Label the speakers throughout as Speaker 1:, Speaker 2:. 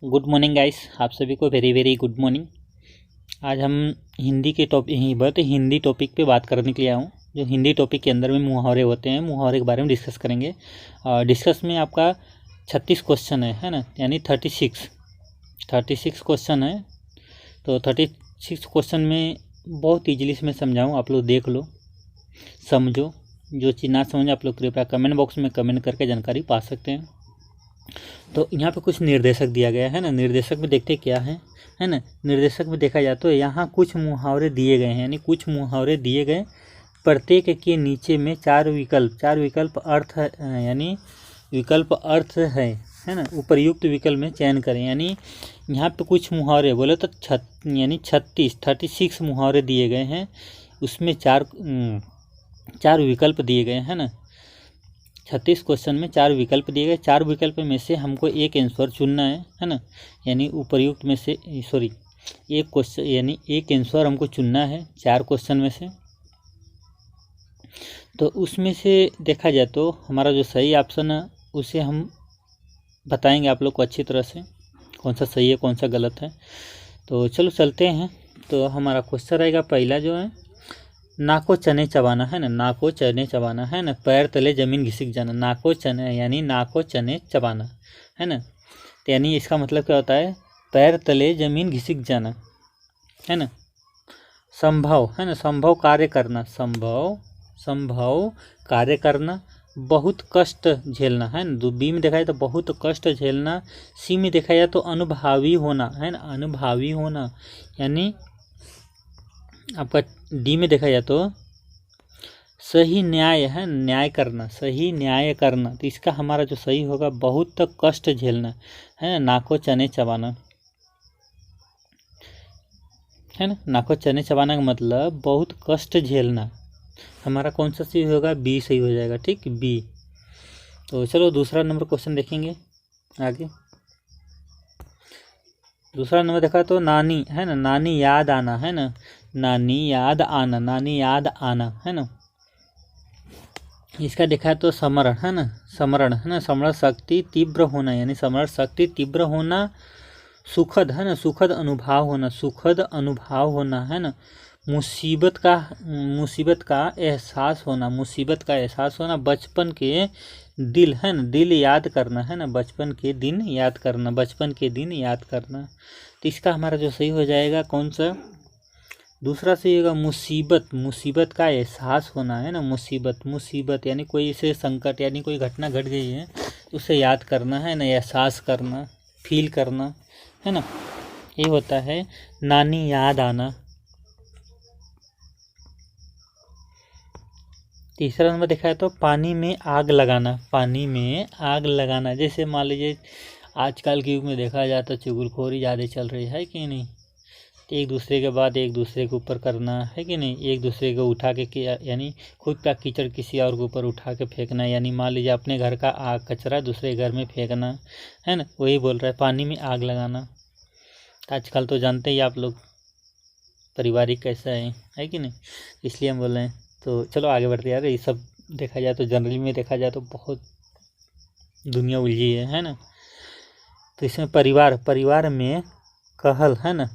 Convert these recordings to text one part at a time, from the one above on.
Speaker 1: Good morning guys, आप सभी को वेरी वेरी गुड मॉर्निंग। आज हम हिंदी के हिंदी टॉपिक पे बात करने के लिए आया हूँ। जो हिंदी टॉपिक के अंदर में मुहावरे होते हैं, मुहावरे के बारे में डिस्कस करेंगे। डिस्कस में आपका 36 क्वेश्चन है ना, यानी 36 क्वेश्चन है। तो 36 क्वेश्चन में बहुत ईजिली से मैं समझाऊँ, आप लोग देख लो, समझो। जो चीज़ ना समझे आप लोग कृपया कमेंट बॉक्स में कमेंट करके जानकारी पा सकते हैं। तो यहाँ पे कुछ निर्देशक दिया गया है ना, निर्देशक में देखते क्या है ना। निर्देशक में देखा जाए तो यहाँ कुछ मुहावरे दिए गए हैं, यानी कुछ मुहावरे दिए गए। प्रत्येक के नीचे में चार विकल्प अर्थ यानी विकल्प अर्थ है ना। उपयुक्त विकल्प में चयन करें। यानी यहाँ पे कुछ मुहावरे बोले तो 36 मुहावरे दिए गए हैं। उसमें चार विकल्प दिए गए हैं ना। 36 क्वेश्चन में 4 विकल्प दिए गए। 4 विकल्प में से हमको एक आंसर चुनना है ना। यानी उपयुक्त में से एक क्वेश्चन, यानी एक आंसर हमको चुनना है 4 क्वेश्चन में से। तो उसमें से देखा जाए तो हमारा जो सही ऑप्शन है उसे हम बताएंगे आप लोग को अच्छी तरह से, कौन सा सही है कौन सा गलत है। तो चलो चलते हैं। तो हमारा क्वेश्चन रहेगा पहला जो है, नाको चने चबाना है ना। नाको चने चबाना है ना, पैर तले जमीन घिसक जाना। नाको चने यानी नाको चने चबाना है ना। तो यानी इसका मतलब क्या होता है, पैर तले जमीन घिसक जाना है ना। संभव है ना, संभव कार्य करना, संभव कार्य करना। बहुत कष्ट झेलना है ना। बी में देखा जाए तो बहुत कष्ट झेलना। सी में देखा जाए तो अनुभवी होना है ना, अनुभवी होना। यानी आपका डी में देखा जाए तो सही न्याय है, न्याय करना, सही न्याय करना। तो इसका हमारा जो सही होगा, बहुत कष्ट झेलना है ना। नाको चने चबाना है ना। नाको चने चबाना का मतलब बहुत कष्ट झेलना। हमारा कौन सा सही होगा, बी सही हो जाएगा, ठीक, बी। तो चलो दूसरा नंबर क्वेश्चन देखेंगे आगे। दूसरा नंबर देखा तो नानी है ना, नानी याद आना है ना। नानी याद आना, नानी याद आना है ना। इसका देखा तो समरण है ना, समरण है ना। समरण शक्ति तीव्र होना, यानी समरण शक्ति तीव्र होना। सुखद है ना, सुखद अनुभव होना, सुखद अनुभव होना है ना। मुसीबत का एहसास होना, मुसीबत का एहसास होना। बचपन के दिल है ना, दिल याद करना है ना। बचपन के दिन याद करना, बचपन के दिन याद करना। तो इसका हमारा जो सही हो जाएगा कौन सा, दूसरा सही होगा मुसीबत का एहसास होना है ना। मुसीबत यानी कोई इसे संकट, यानी कोई घटना घट गई है उसे याद करना है ना, एहसास करना, फील करना है ना। ये होता है नानी याद आना। तीसरा नंबर देखा है तो पानी में आग लगाना, पानी में आग लगाना। जैसे मान लीजिए आजकल के युग में देखा जाए तो चुगलखोरी ज़्यादा चल रही है कि नहीं। एक दूसरे के बाद एक दूसरे के ऊपर करना है कि नहीं। एक दूसरे को उठा के यानी खुद का कीचड़ किसी और के ऊपर उठा के फेंकना। यानी मान लीजिए अपने घर का आग कचरा दूसरे घर में फेंकना है ना। वही बोल रहा है पानी में आग लगाना। आजकल तो जानते ही आप लोग पारिवारिक कैसा है कि नहीं, इसलिए हम बोल रहे हैं। तो चलो आगे बढ़ते यार। ये सब देखा जाए तो जनरली में देखा जाए तो बहुत दुनिया उलझी है ना। तो इसमें परिवार में कहल है ना,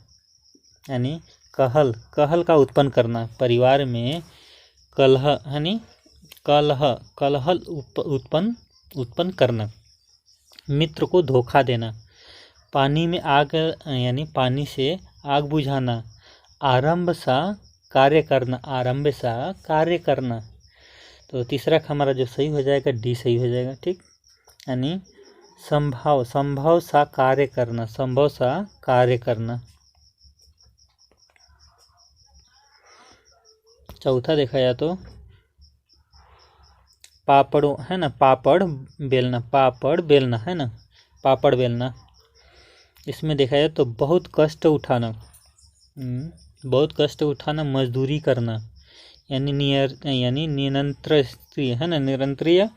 Speaker 1: यानी कहल का उत्पन्न करना। परिवार में कलह यानी कलह उत्पन्न करना। मित्र को धोखा देना। पानी में आग यानी पानी से आग बुझाना। आरंभ सा कार्य करना। तो तीसरा हमारा जो सही हो जाएगा डी सही हो जाएगा, ठीक। यानी संभव सा कार्य करना। चौथा देखा जाए तो पापड़ों है ना, पापड़ बेलना है ना, पापड़ बेलना। इसमें देखा जाए तो बहुत कष्ट उठाना, मजदूरी करना। यानी निरंतरीय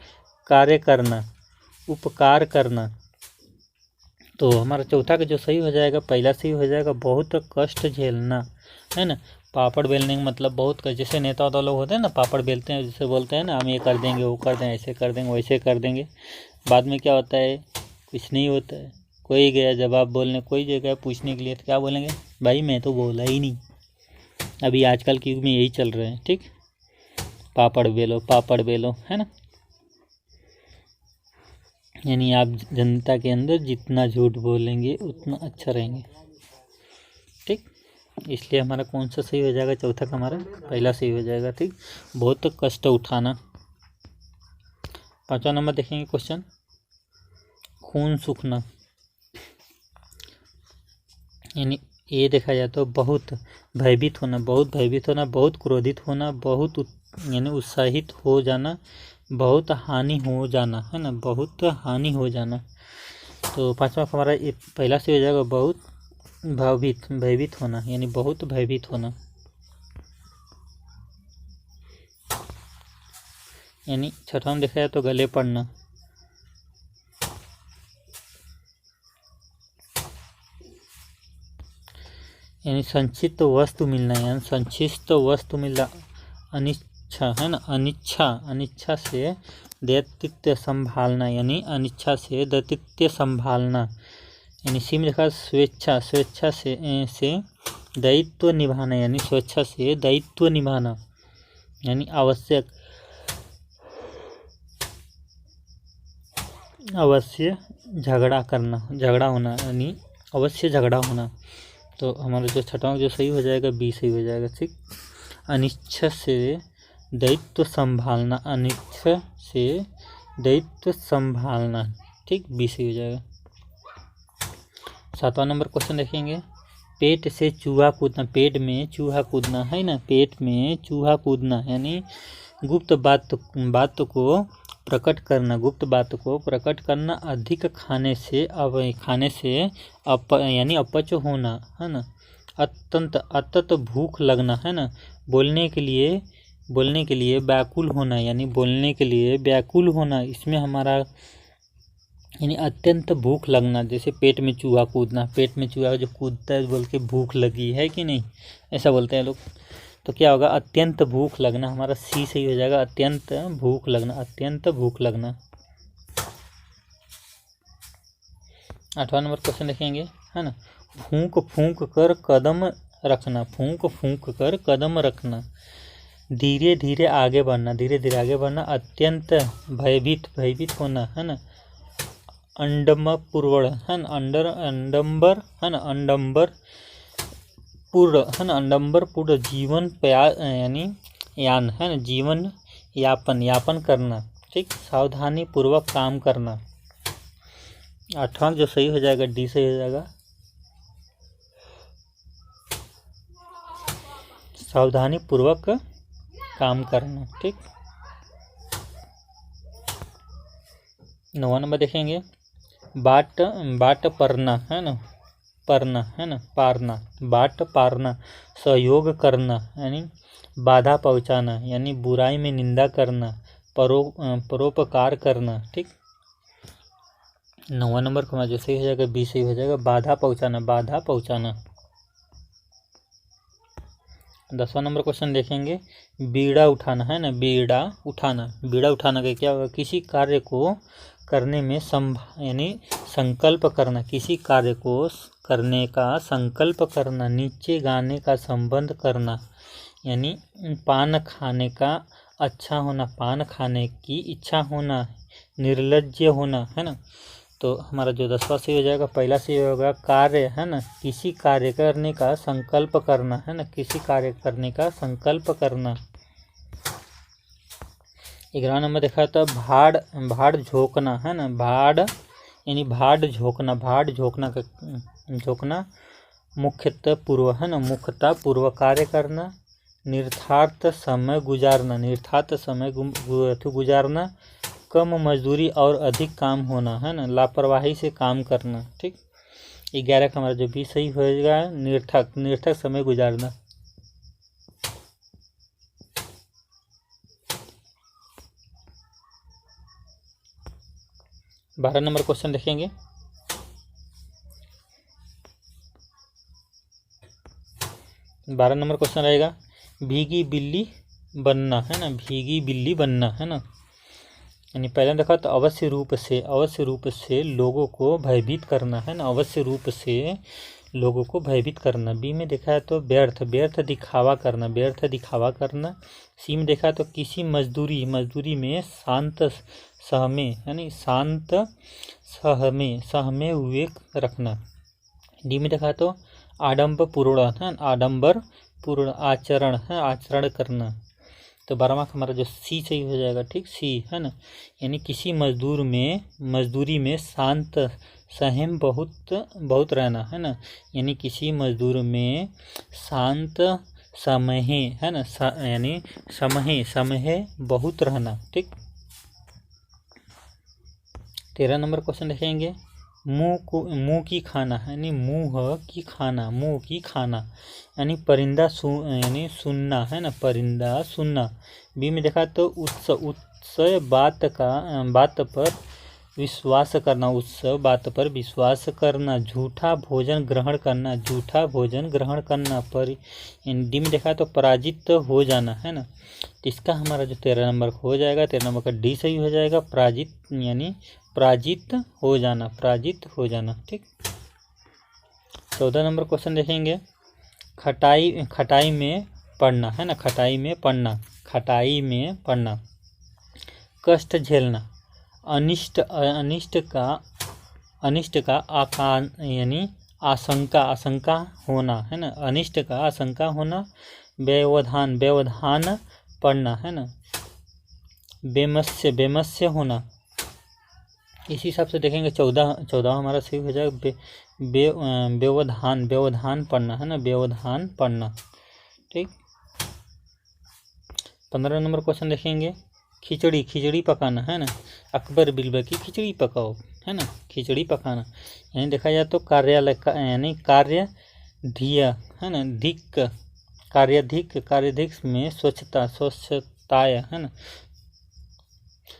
Speaker 1: कार्य करना, उपकार करना। तो हमारा चौथा का जो सही हो जाएगा, पहला सही हो जाएगा बहुत कष्ट झेलना है ना। पापड़ बेलने का मतलब बहुत कष्ट, जैसे नेता लोग होते हैं ना, पापड़ बेलते हैं, जैसे बोलते हैं ना हम ये कर देंगे, वो कर देंगे, ऐसे कर देंगे, वैसे कर देंगे। बाद में क्या होता है, कुछ नहीं होता है, कोई गया जवाब बोलने, कोई जगह पूछने के लिए, तो क्या बोलेंगे, भाई मैं तो बोला ही नहीं। अभी आजकल के युग में यही चल रहा है। ठीक, पापड़ बेलो, है ना। यानी आप जनता के अंदर जितना झूठ बोलेंगे उतना अच्छा रहेंगे। ठीक, इसलिए हमारा कौन सा सही हो जाएगा, चौथा का हमारा पहला सही हो जाएगा। ठीक, बहुत कष्ट उठाना। 5वां नंबर देखेंगे क्वेश्चन, खून सूखना। यानी ये देखा जाए तो बहुत भयभीत होना, बहुत क्रोधित होना, बहुत यानी उत्साहित हो जाना, बहुत हानि हो जाना, है ना, बहुत हानि हो जाना। तो 5वां हमारा ये पहला से हो जाएगा, बहुत भयभीत होना, यानी बहुत भयभीत होना। यानी 6वां में देखा जाए तो गले पड़ना। यानी संचित वस्तु मिलना, यानी संचित वस्तु मिलना। अनिच्छा, है ना, अनिच्छा से दैतित्व संभालना, यानी अनिच्छा से दैतित्व संभालना। यानी सी में देखा स्वेच्छा से दायित्व निभाना, यानी स्वेच्छा से दायित्व निभाना। यानी अवश्य झगड़ा होना, यानी अवश्य झगड़ा होना। तो हमारा जो 6वां जो सही हो जाएगा, बी सही हो जाएगा। ठीक, अनिच्छा से दायित्व संभालना, अनिच्छा से दायित्व संभालना। ठीक, बी सही हो जाएगा। 7वां नंबर क्वेश्चन देखेंगे, पेट से चूहा कूदना। पेट में चूहा कूदना, है ना, पेट में चूहा कूदना। यानी गुप्त बात को प्रकट करना, अधिक खाने से यानी अपच होना, है ना, अत्यंत भूख लगना, है ना, बोलने के लिए व्याकुल होना, यानी बोलने के लिए व्याकुल होना। इसमें हमारा यानी अत्यंत भूख लगना, जैसे पेट में चूहा कूदना, पेट में चूहा जो कूदता है बोल के भूख लगी है कि नहीं, ऐसा बोलते हैं लोग। तो क्या होगा, अत्यंत भूख लगना, हमारा सी सही हो जाएगा, अत्यंत भूख लगना। 8वां नंबर क्वेश्चन देखेंगे, है ना, फूंक फूंक कर कदम रखना। धीरे धीरे आगे बढ़ना, अत्यंत भयभीत होना, है ना, अंडम्बर, है ना, अंडम्बर पूर्ण जीवन यानी है ना, जीवन यापन करना। ठीक, सावधानी पूर्वक काम करना। 8वां जो सही हो जाएगा, डी सही हो जाएगा, सावधानी पूर्वक काम करना। ठीक, 9वां नंबर देखेंगे, बाट परना, है ना, बाट पारना, सहयोग करना, यानी बाधा पहुंचाना, यानी बुराई में निंदा करना, परोपकार करना। ठीक, 9वां नंबर का जो सही हो जाएगा, बी सही हो जाएगा, बाधा पहुंचाना। 10वां नंबर क्वेश्चन देखेंगे, बीड़ा उठाना, है ना, बीड़ा उठाना का क्या होगा, किसी कार्य को करने में यानी संकल्प करना, किसी कार्य को करने का संकल्प करना, नीचे गाने का संबंध करना, यानी पान खाने का अच्छा होना, पान खाने की इच्छा होना, निर्लज्ज होना, है ना। तो हमारा जो 10वां सही हो जाएगा, पहला सही होगा कार्य, है ना, किसी कार्य करने का संकल्प करना, है ना, किसी कार्य करने का संकल्प करना। 11वां नंबर देखा था भाड़ झोंकना, है ना, यानी भाड़ झोंकना मुख्यतः पूर्व, है ना, मुख्यतः पूर्व कार्य करना, निर्धारित समय गुजारना, कम मजदूरी और अधिक काम होना, है ना, लापरवाही से काम करना। ठीक, 11 का हमारा जो भी सही होगा, निरर्थक समय गुजारना। 12 नंबर क्वेश्चन देखेंगे, 12 नंबर क्वेश्चन रहेगा, भीगी बिल्ली बनना, है ना, भीगी बिल्ली बनना, है ना, यानी पहले देखा तो अवश्य रूप से लोगों को भयभीत करना है ना, अवश्य रूप से लोगों को भयभीत करना। बी में देखा है तो व्यर्थ दिखावा करना। सी में देखा तो किसी मजदूरी में शांत सहमे यानी शांत सहमे हुए रखना। डी में देखा तो आडंबर पूर्ण आचरण करना। तो 12वां हमारा जो सी सही हो जाएगा, ठीक, सी है ना, यानी किसी मजदूरी में शांत सहम बहुत रहना है ना, यानी किसी मजदूर में शांत समय है ना, यानी समय बहुत रहना, ठीक। 13 नंबर क्वेश्चन देखेंगे, मुंह की खाना यानी मुंह की खाना यानी परिंदा यानी सुनना है ना, परिंदा सुनना। बी में देखा तो उत्सव बात पर विश्वास करना, झूठा भोजन ग्रहण करना। पर डी में देखा तो पराजित हो जाना है ना, तो इसका हमारा जो 13 नंबर हो जाएगा, 13 नंबर का डी सही हो जाएगा, पराजित हो जाना, ठीक। 14 नंबर क्वेश्चन देखेंगे, खटाई में पड़ना है ना, खटाई में पड़ना। कष्ट झेलना, अनिष्ट का यानी आशंका होना है ना, अनिष्ट का आशंका होना। व्यवधान पड़ना है ना, बेमस्य होना। इसी हिसाब से देखेंगे 14 हमारा सही हो जाएगा, व्यवधान पड़ना है ना, व्यवधान पड़ना, ठीक। 15 नंबर क्वेश्चन देखेंगे, खिचड़ी पकाना है ना, अकबर बिरबल की खिचड़ी पकाओ है ना, खिचड़ी पकाना। यानी देखा जाए तो कार्यालय यानी कार्यधिया है ना, कार्यधिक में स्वच्छताय है ना,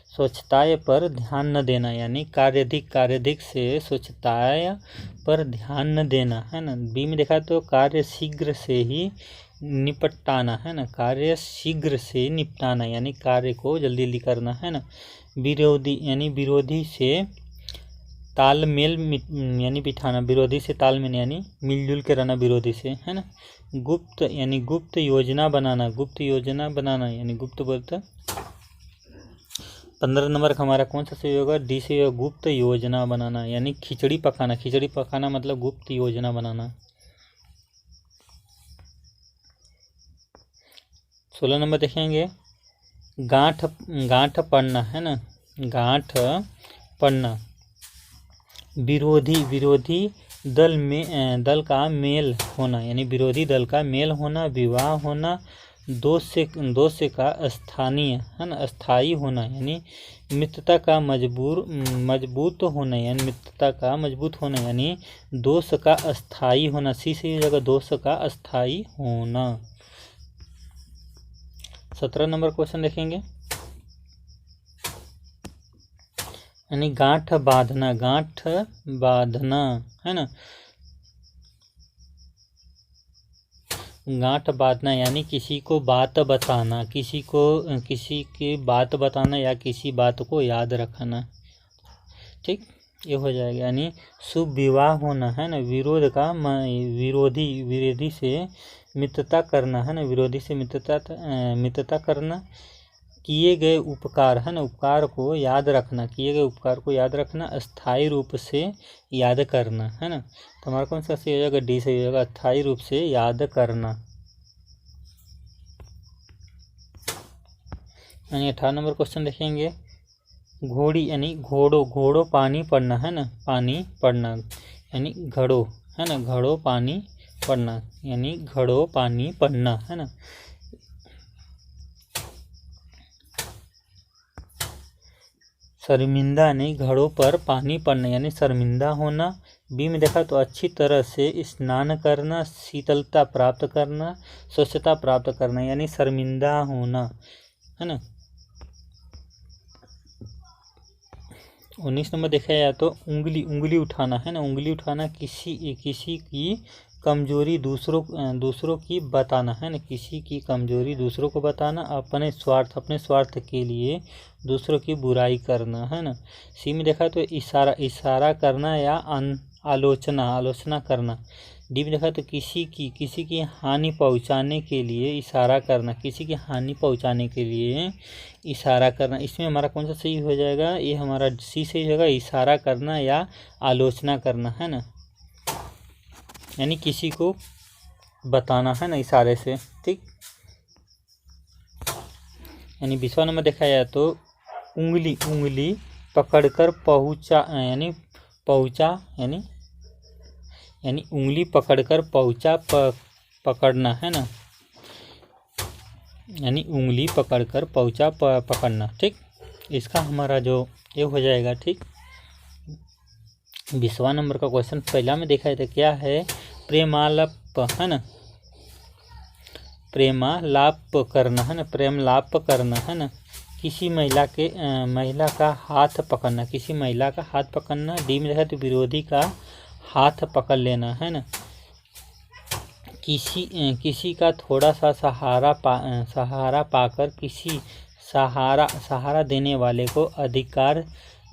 Speaker 1: स्वच्छताय पर ध्यान न देना, यानी कार्यधिक से स्वच्छताय पर ध्यान न देना है ना। बी में देखा तो कार्य शीघ्र से ही निपटाना है ना, कार्य शीघ्र से निपटाना यानी कार्य को जल्दी करना है ना। विरोधी से तालमेल यानी बिठाना, विरोधी से तालमेल यानी मिलजुल के रहना विरोधी से है ना। गुप्त योजना बनाना यानी गुप्त बोलते। 15 नंबर का हमारा कौन सा सही होगा, डी से होगा, गुप्त योजना बनाना यानी खिचड़ी पकाना मतलब गुप्त योजना बनाना। 16 नंबर देखेंगे, गांठ पड़ना है ना, गांठ पड़ना। विरोधी दल का मेल होना यानी विरोधी दल का मेल होना। विवाह होना, दोष का स्थानीय है ना, स्थायी होना यानी मित्रता का मजबूत होना यानी दोष का अस्थायी होना। सी से जगह दोष का अस्थायी होना। 17 नंबर क्वेश्चन देखेंगे, यानी गांठ बांधना है ना, गांठ बांधना यानी किसी को बात बताना, किसी की बात बताना या किसी बात को याद रखना, ठीक, ये हो जाएगा। यानी शुभ विवाह होना है ना, विरोधी से मित्रता करना है ना, विरोधी से मित्रता करना। किए गए उपकार है ना, उपकार को याद रखना, अस्थायी रूप से याद करना है ना। तो हमारा कौन सा सही हो जाएगा, डी सही हो जाएगा, अस्थायी रूप से याद करना। यानी 18 नंबर क्वेश्चन देखेंगे, घोड़ी यानी घोड़ो पानी पड़ना है ना, पानी पड़ना यानी घड़ो है ना, घड़ो पानी पड़ना यानी घड़ो पानी पड़ना है ना। शर्मिंदा नहीं, घड़ों पर पानी पड़ना यानी शर्मिंदा होना। बी में देखा तो अच्छी तरह से स्नान करना, शीतलता प्राप्त करना, स्वच्छता प्राप्त करना यानी शर्मिंदा होना है ना। 19 नंबर देखा जाए तो उंगली उठाना है ना, उंगली उठाना किसी की कमजोरी दूसरों की बताना, है ना, किसी की कमजोरी दूसरों को बताना, अपने स्वार्थ के लिए दूसरों की बुराई करना, है ना। सी में देखा तो इशारा करना या आलोचना करना। डी में देखा तो किसी की हानि पहुंचाने के लिए इशारा करना, किसी की हानि पहुंचाने के लिए इशारा करना। इसमें हमारा कौन सा सही हो जाएगा? ये हमारा सी सही होगा, इशारा करना या आलोचना करना, है ना, यानी किसी को बताना, है ना, इशारे से, ठीक। यानी 20वां नंबर देखा जाए तो उंगली पकड़कर पहुंचा, यानी उंगली पकड़कर पकड़ना, है ना, यानी उंगली पकड़कर पकड़ना, ठीक। इसका हमारा जो ये हो जाएगा, ठीक। 20वां नंबर का क्वेश्चन पहला में देखा जाए तो क्या है? प्रेमालाप, है ना, प्रेमालाप करना, है ना, प्रेमलाप करना, है ना। किसी महिला का हाथ पकड़ना, किसी महिला का हाथ पकड़ना। डी में देखा तो विरोधी का हाथ पकड़ लेना, है ना। किसी का थोड़ा सा सहारा पाकर किसी सहारा देने वाले को अधिकार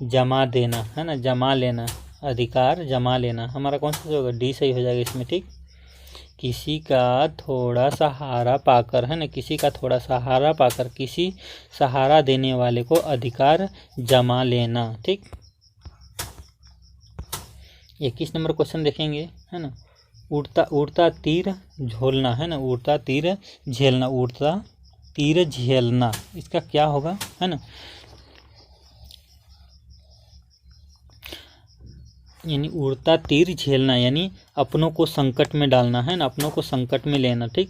Speaker 1: जमा देना, है ना, जमा लेना, अधिकार जमा लेना। हमारा कौन सा होगा? डी सही हो जाएगा इसमें, ठीक। किसी का थोड़ा सहारा पाकर, है ना, किसी का थोड़ा सहारा पाकर किसी सहारा देने वाले को अधिकार जमा लेना, ठीक। 21 नंबर क्वेश्चन देखेंगे, है ना। उड़ता तीर झोलना, है ना, उड़ता तीर झेलना, उड़ता तीर झेलना, इसका क्या होगा, है ना। यानी उड़ता तीर झेलना यानी अपनों को संकट में डालना, है ना, अपनों को संकट में लेना, ठीक।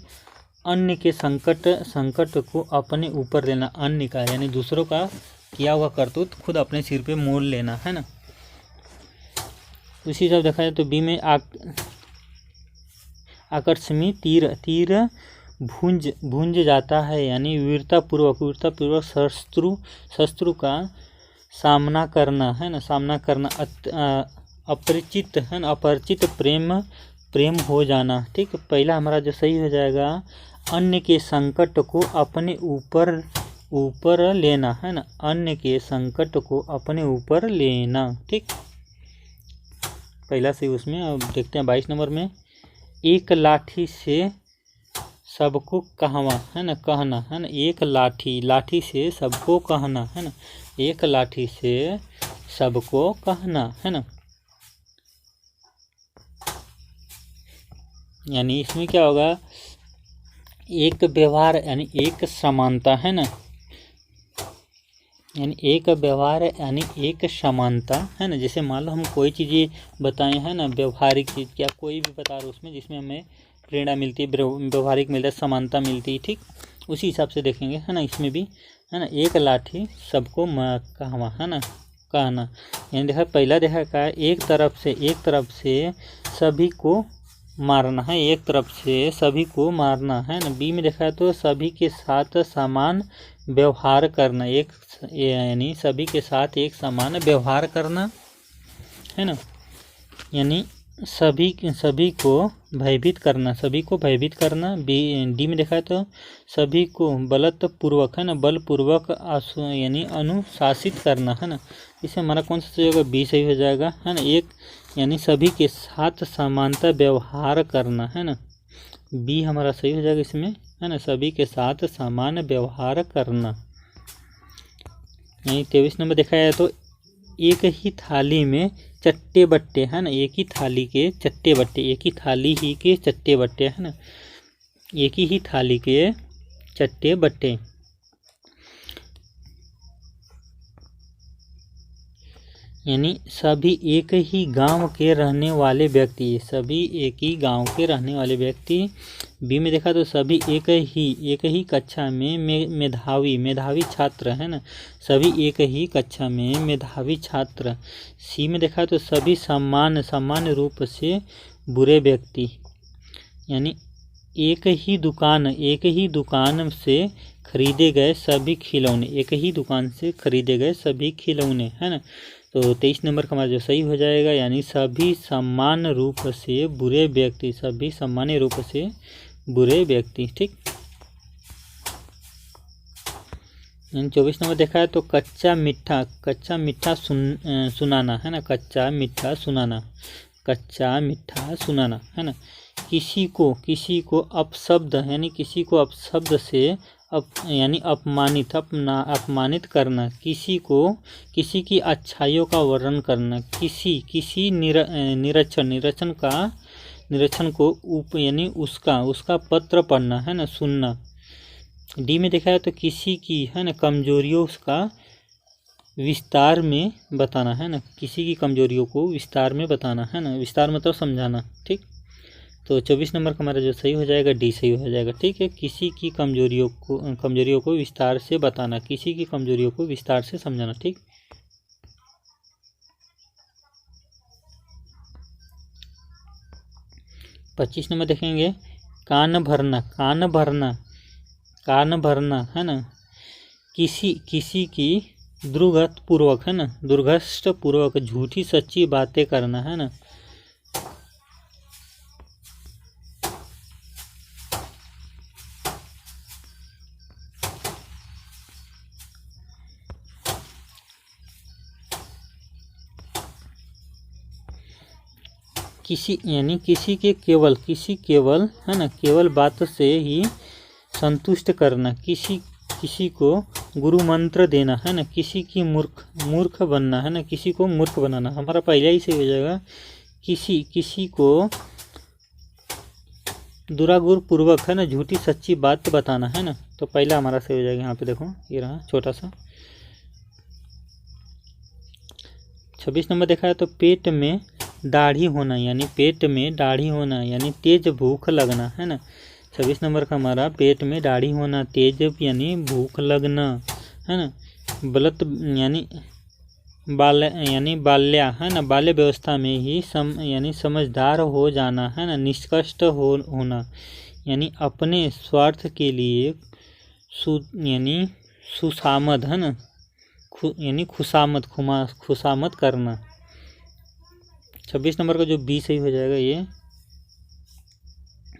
Speaker 1: अन्य के संकट को अपने ऊपर लेना, अन्य का यानी दूसरों का किया हुआ करतूत खुद अपने सिर पे मोल लेना, है ना। उसी सब देखा जाए तो बी में आकस्मी तीर भूंज जाता है, यानी वीरतापूर्वक शत्रु का सामना करना, है ना, सामना करना। अपरिचित, है ना, अपरिचित प्रेम हो जाना, ठीक। पहला हमारा जो सही हो जाएगा, अन्य के संकट को अपने ऊपर लेना, है ना, अन्य के संकट को अपने ऊपर लेना, ठीक। पहला सही उसमें। अब देखते हैं 22 नंबर में, एक लाठी से सबको कहवा, है ना, कहना, है ना, एक लाठी से सबको कहना, है ना, एक लाठी से सबको कहना, है ना। यानी इसमें क्या होगा? एक व्यवहार यानी एक समानता, है ना, यानी एक व्यवहार यानी एक समानता, है ना। जैसे मान लो हम कोई चीज़ें बताएं, है ना, व्यवहारिक चीज़ क्या कोई भी बता रहे उसमें जिसमें हमें प्रेरणा मिलती है, व्यवहारिक मिलता है, समानता मिलती है, ठीक। उसी हिसाब से देखेंगे, है ना, इसमें भी, है ना, एक लाठी सबको कहवा, है ना, कहना। यानी देखा पहला देखा क्या, एक तरफ से सभी को मारना है, एक तरफ से सभी को मारना, है ना। बी में देखा तो सभी के साथ समान व्यवहार करना, यानी सभी के साथ एक समान व्यवहार करना, है ना, यानी सभी को भयभीत करना, डी में देखा तो सभी को बलपूर्वक, है ना, बलपूर्वक यानी अनुशासित करना, है ना। इससे हमारा कौन सा सही होगा? बी सही हो जाएगा, है ना। एक यानी सभी के साथ समानता व्यवहार करना, है ना, बी हमारा सही हो जाएगा इसमें, है ना, सभी के साथ समान व्यवहार करना। यानी 23 नंबर देखा जाए तो एक ही थाली में चट्टे बट्टे, है ना, एक ही थाली के चट्टे बट्टे, एक ही थाली ही के चट्टे बट्टे, है ना, एक ही थाली के चट्टे बट्टे। यानी सभी एक ही गांव के रहने वाले व्यक्ति, सभी एक ही गांव के रहने वाले व्यक्ति। बी में देखा तो सभी एक ही कक्षा में मेधावी छात्र, है ना, सभी एक ही कक्षा में मेधावी छात्र। सी में देखा तो सभी सामान्य रूप से बुरे व्यक्ति, यानी एक ही दुकान से खरीदे गए सभी खिलौने, एक ही दुकान से खरीदे गए सभी खिलौने, है ना। तो 23 नंबर का हमारा जो सही हो जाएगा, यानी सभी समान रूप से बुरे व्यक्ति, सभी सामान्य रूप से बुरे व्यक्ति। ठीक, 24 नंबर देखा है तो कच्चा मीठा सुनाना है ना, कच्चा मीठा सुनाना है ना। किसी को अपशब्द यानी किसी को अपशब्द से यानी अपमानित करना, किसी की अच्छाइयों का वर्णन करना, किसी निरीक्षण को यानी उसका पत्र पढ़ना है ना, सुनना। डी में देखा है तो किसी की है ना कमजोरियों उसका विस्तार में बताना है ना, किसी की कमजोरियों को विस्तार में बताना है ना, विस्तार मतलब समझाना। ठीक, तो 24 नंबर का हमारा जो सही हो जाएगा डी सही हो जाएगा। ठीक है, किसी की कमजोरियों को विस्तार से बताना, किसी की कमजोरियों को विस्तार से समझाना। ठीक, 25 नंबर देखेंगे कान भरना है ना, किसी की दुर्गष्ट पूर्वक झूठी सच्ची बातें करना है ना। किसी केवल है ना, केवल बात से ही संतुष्ट करना, किसी को गुरु मंत्र देना है ना, किसी की मूर्ख बनना है ना, किसी को मूर्ख बनाना। हमारा पहले ही से हो जाएगा किसी को दुरागुर पूर्वक है ना झूठी सच्ची बात बताना है ना, तो पहला हमारा से हो जाएगा। यहाँ पे देखो ये रहा छोटा सा। 26 नंबर देखा है तो पेट में दाढ़ी होना, यानी तेज भूख लगना है ना। 26 नंबर का हमारा पेट में दाढ़ी होना, तेज यानी भूख लगना है ना। बलत यानी बाल्या है ना, बाल्य व्यवस्था में ही यानी समझदार हो जाना है ना। निष्कष्ट होना यानी अपने स्वार्थ के लिए यानी सुसामद है ना, यानी खुशामद करना। 26 नंबर का जो बी सही हो जाएगा, ये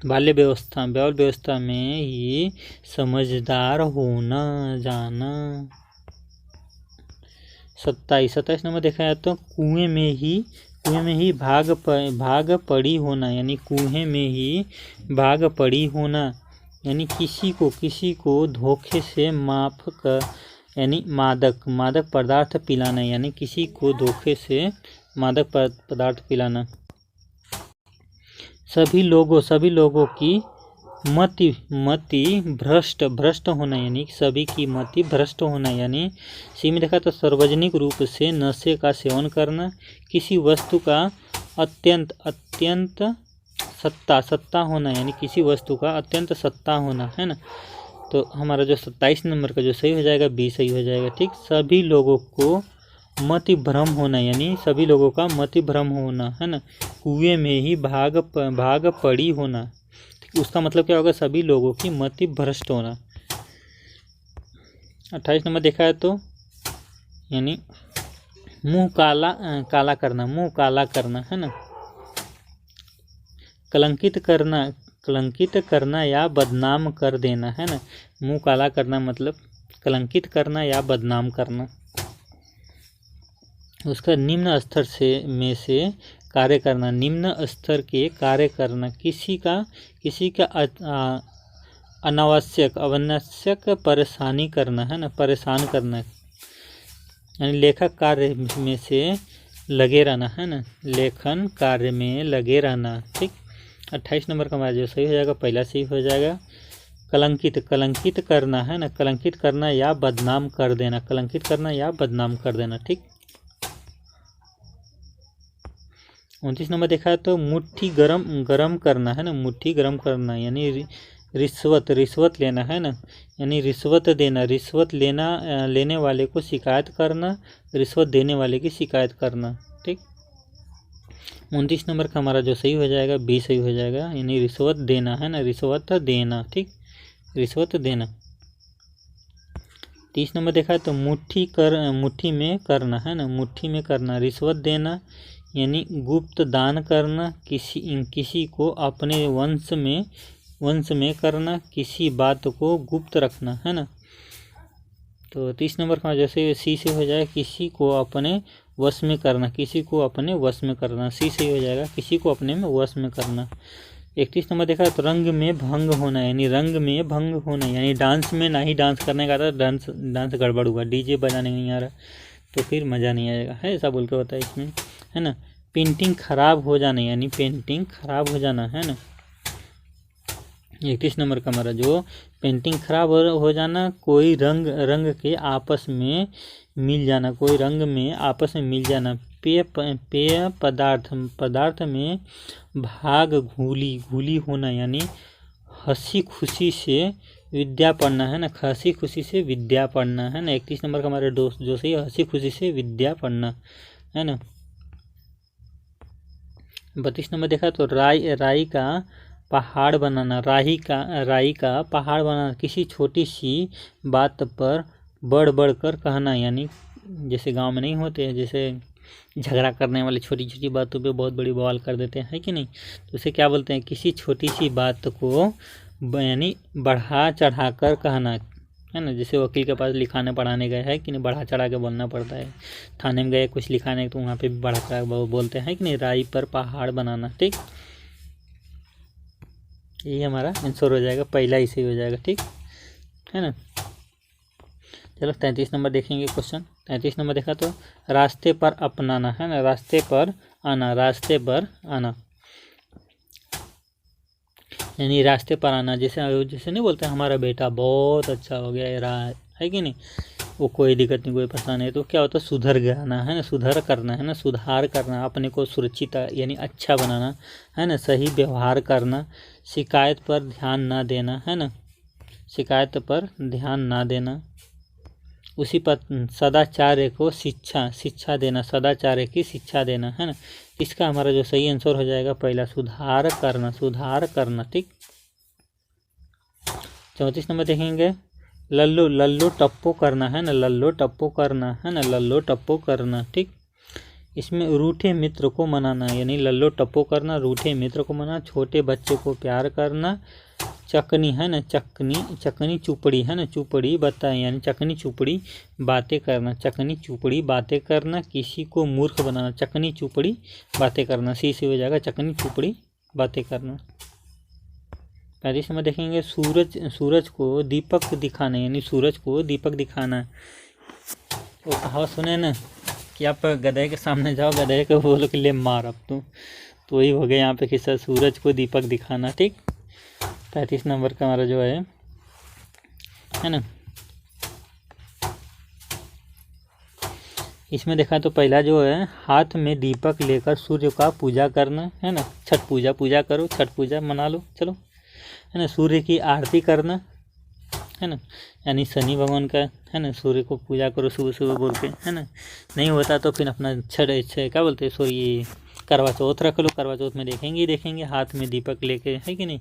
Speaker 1: बाल्य व्यवस्था में ही समझदार होना जाना। 27 नंबर देखा जाए तो कुएं में ही भाग पड़ी होना, यानी कुएं में ही भाग पड़ी होना, यानी किसी को धोखे से यानी मादक पदार्थ पिलाना, यानी किसी को धोखे से मादक पदार्थ पिलाना। सभी लोगों की मति भ्रष्ट होना, यानी सभी की मति भ्रष्ट होना। यानी सी में देखा तो सार्वजनिक रूप से नशे का सेवन करना, किसी वस्तु का अत्यंत सत्ता होना, यानी किसी वस्तु का अत्यंत सत्ता होना है ना। तो हमारा जो 27 नंबर का जो सही हो जाएगा बी सही हो जाएगा। ठीक, सभी लोगों को मति भ्रम होना, यानी सभी लोगों का मति भ्रम होना है ना। कुएं में ही भाग पड़ी होना, उसका मतलब क्या होगा, सभी लोगों की मति भ्रष्ट होना। 28 नंबर देखा है तो यानी मुंह काला करना है ना। कलंकित करना या बदनाम कर देना है ना। मुंह काला करना मतलब कलंकित करना या बदनाम करना। उसका निम्न स्तर से कार्य करना, निम्न स्तर के कार्य करना, किसी का अनावश्यक परेशानी करना है ना, परेशान करना, यानी लेखक कार्य में से लगे रहना है ना, लेखन कार्य में लगे रहना। ठीक, 28 नंबर का हमारा जो सही हो जाएगा पहला सही हो जाएगा। कलंकित करना है ना, कलंकित करना या बदनाम कर देना, ठीक। 29 नंबर देखा है तो मुट्ठी गरम करना है ना, मुट्ठी गरम करना यानी रिश्वत लेना है ना, यानी रिश्वत देना, रिश्वत लेने वाले को शिकायत करना, रिश्वत देने वाले की शिकायत करना, ठीक। 29 नंबर का हमारा जो सही हो जाएगा बी सही हो जाएगा, यानी रिश्वत देना है ना, रिश्वत देना, ठीक, रिश्वत देना। 30 नंबर देखा है तो मुट्ठी में करना है ना, मुट्ठी में करना, रिश्वत देना यानी गुप्त दान करना, किसी को अपने वंश में करना, किसी बात को गुप्त रखना है ना। तो 30 नंबर का जैसे सी से हो जाएगा किसी को अपने वश में करना, किसी को अपने वश में करना, सी से हो जाएगा किसी को अपने में वश में करना। 31 नंबर देखा तो रंग में भंग होना यानी रंग में भंग होना यानी डांस में ना ही डांस करने का था, डांस गड़बड़ हुआ, डीजे बजाने नहीं आ रहा तो फिर मज़ा नहीं आएगा, है ऐसा बोल के होता है इसमें, है ना। पेंटिंग खराब हो जाना यानी पेंटिंग खराब हो जाना, है ना। 31 नंबर का हमारा जो पेंटिंग खराब हो जाना, कोई रंग के आपस में मिल जाना, कोई रंग में आपस में मिल जाना। पेय पदार्थ में भाग घुली होना यानी हंसी खुशी से विद्या पढ़ना, है ना, हंसी खुशी से विद्या पढ़ना, है ना। 31 नंबर का हमारे दोस्त जो सही हंसी खुशी से विद्या पढ़ना, है ना। 32 नंबर देखा तो राई का पहाड़ बनाना, राई का पहाड़ बनाना, किसी छोटी सी बात पर बढ़ कर कहना यानी जैसे गांव में नहीं होते हैं, जैसे झगड़ा करने वाले छोटी छोटी बातों पे बहुत बड़ी बवाल कर देते हैं, है कि नहीं। तो उसे क्या बोलते हैं, किसी छोटी सी बात को यानी बढ़ा चढ़ा कर कहना, है ना। जैसे वकील के पास लिखाने पढ़ाने गए हैं कि नहीं, बढ़ा चढ़ा के बोलना पड़ता है। थाने में गए कुछ लिखाने तो वहाँ पे भी बढ़ा चढ़ा के बोलते हैं कि नहीं, राई पर पहाड़ बनाना, ठीक। यही हमारा आंसर हो जाएगा, पहला ही सही हो जाएगा, ठीक है ना। चलो 33 नंबर देखेंगे क्वेश्चन। 33 नंबर देखा तो रास्ते पर अपनाना, है ना, रास्ते पर आना यानी रास्ते पर आना। जैसे नहीं बोलते हमारा बेटा बहुत अच्छा हो गया रहा है कि नहीं, वो कोई दिक्कत नहीं, कोई परेशानी नहीं, तो क्या होता है सुधर जाना, है ना, सुधर करना, है ना, सुधार करना, अपने को सुरक्षित यानी अच्छा बनाना, है ना, सही व्यवहार करना, शिकायत पर ध्यान ना देना, है ना, शिकायत पर ध्यान ना देना, उसी पर सदाचार्य को शिक्षा देना, सदाचार्य की शिक्षा देना, है ना। इसका हमारा जो सही आंसर हो जाएगा पहला सुधार करना, ठीक। 34 नंबर देखेंगे लल्लू टप्पू करना, है ना, लल्लू टप्पू करना, है ना, लल्लू टप्पू करना, ठीक। इसमें रूठे मित्र को मनाना यानी लल्लू टप्पू करना, रूठे मित्र को मनाना, छोटे बच्चे को प्यार करना, चकनी, है ना, चकनी चुपड़ी, है ना, चुपड़ी बताए यानी चकनी चुपड़ी बातें करना, चकनी चुपड़ी बातें करना, किसी को मूर्ख बनाना, चकनी चुपड़ी बातें करना, सी से हो जाएगा चकनी चुपड़ी बातें करना। 35 में देखेंगे सूरज को दीपक दिखाना यानी सूरज को दीपक दिखाना। वो कहावत सुने ना कि आप गधे के सामने जाओ, गधे को बोलो कि ले मार अब तो वही हो गया यहाँ पे किस्सा, सूरज को दीपक दिखाना, ठीक। 35 नंबर का हमारा जो है ना, इसमें देखा तो पहला जो है हाथ में दीपक लेकर सूर्य का पूजा करना, है ना, छठ पूजा करो, छठ पूजा मना लो, चलो, है ना। सूर्य की आरती करना, है ना, यानी शनि भगवान का, है ना, सूर्य को पूजा करो सुबह सुबह बोल के, है ना। नहीं होता तो फिर अपना छठ क्या बोलते हैं सॉरी करवा चौथ रख लो, करवा चौथ में देखेंगे हाथ में दीपक लेके, है कि नहीं।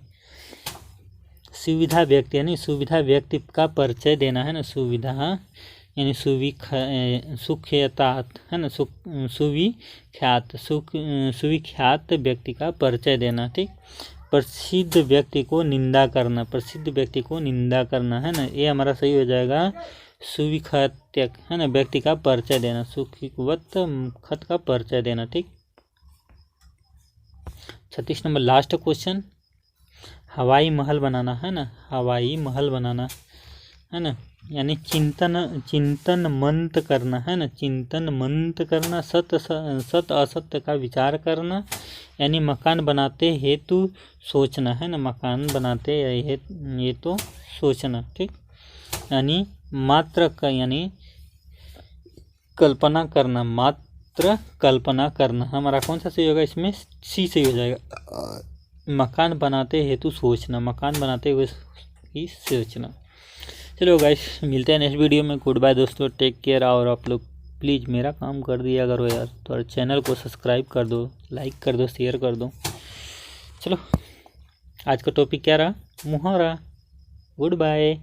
Speaker 1: सुविधा व्यक्ति यानी सुविधा व्यक्ति का परिचय देना, है ना, सुविधा यानी सुख्यात, है ना, सुविख्यात व्यक्ति का परिचय देना, ठीक। प्रसिद्ध व्यक्ति को निंदा करना, है ना, ये हमारा सही हो जाएगा सुविख्यात, है ना, व्यक्ति का परिचय देना, सुखवत खत का परिचय देना, ठीक। 36 नंबर लास्ट क्वेश्चन, हवाई महल बनाना, है ना, हवाई महल बनाना, है ना, यानी चिंतन मंत करना, है ना, चिंतन मंत करना, सत असत्य का विचार करना, यानी मकान बनाते हेतु सोचना, है ना, मकान बनाते हेतु सोचना, ठीक। यानी मात्र का यानी कल्पना करना, हमारा कौन सा सही होगा इसमें, सी सही हो जाएगा, मकान बनाते हेतु सोचना, मकान बनाते हुए ही सोचना। चलो गाइस मिलते हैं नेक्स्ट वीडियो में, गुड बाय दोस्तों, टेक केयर। और आप लोग प्लीज़ मेरा काम कर दिया करो यार, तो चैनल को सब्सक्राइब कर दो, लाइक कर दो, शेयर कर दो। चलो आज का टॉपिक क्या रहा, मुहावरा। Good bye.